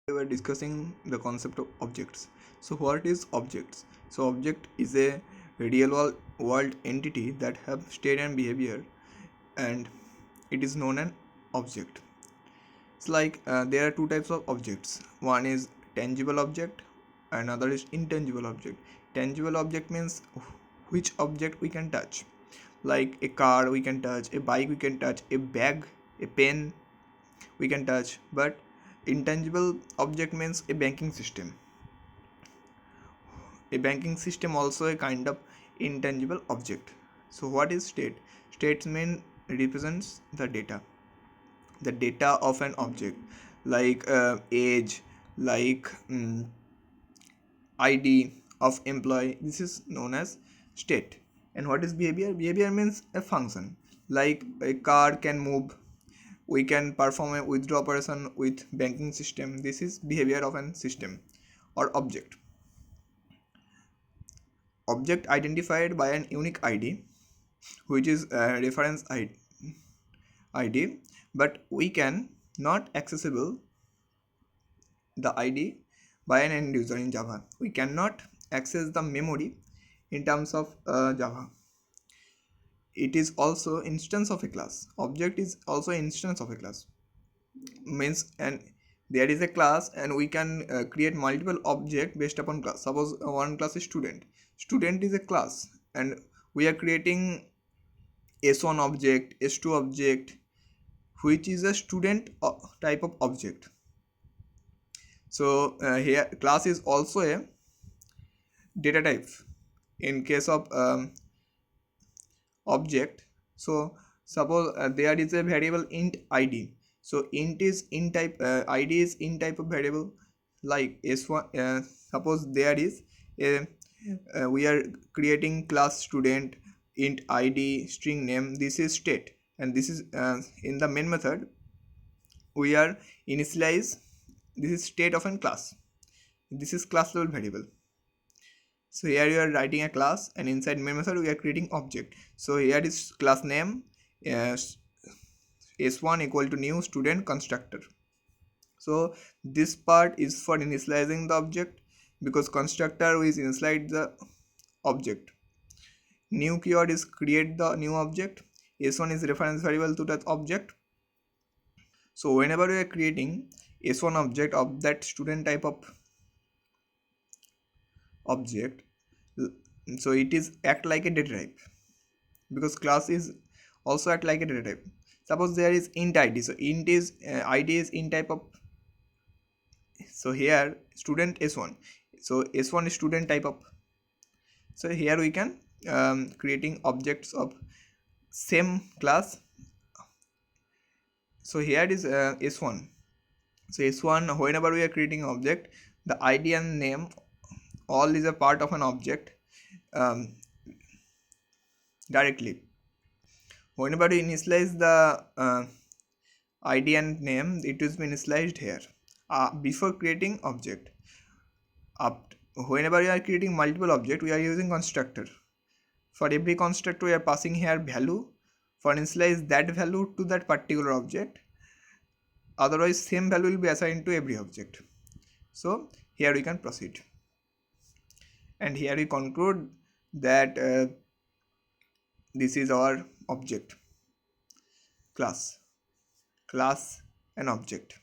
We were discussing the concept of objects. So what is objects? So object is a world entity that have state and behavior, and it is known an object. It's like there are two types of objects. One is tangible object, another is intangible object. Tangible object means which object we can touch, like a car we can touch, a bike we can touch, a bag, a pen we can touch. But intangible object means a banking system. A banking system also a kind of intangible object. So what is state? States mean represents the data of an object, like age, like id of employee. This is known as state. And what is behavior? Behavior means a function, like a car can move, we can perform a withdraw operation with banking system. This is behavior of an system or object. Object identified by an unique id, which is a reference id, but we can not accessible the id by an end user in Java. We cannot access the memory in terms of Java. It is also instance of a class. Object is also instance of a class. Means, and there is a class and we can create multiple object based upon class. Suppose one class is student. Student is a class, and we are creating s1 object, s2 object, which is a student type of object. So here class is also a data type in case of object. So suppose there is a variable int id. So int is in type, id is in type of variable, like s1. Suppose there is a we are creating class student, int id, string name. This is state, and this is in the main method we are initialize. This is state of a class. This is class level variable. So here you are writing a class, and inside main method we are creating object. So here is class name, s1 equal to new student constructor. So this part is for initializing the object, because constructor is initialize the object. New keyword is create the new object. S1 is reference variable to that object. So whenever we are creating S1 object of that student type of object, so it is act like a data type, because class is also act like a data type. Suppose there is int id. So int is id is int type of. So here student s1. So s1 is student type of. So here we can creating objects of same class. So here is s1. So s1, whenever we are creating object, the id and name all is a part of an object directly. Whenever we initialize the id and name, it is been initialized here before creating object. Whenever we are creating multiple object, we are using constructor. For every constructor we are passing here value for initialize that value to that particular object. Otherwise same value will be assigned to every object. So here we can proceed, and here we conclude that this is our object class and object.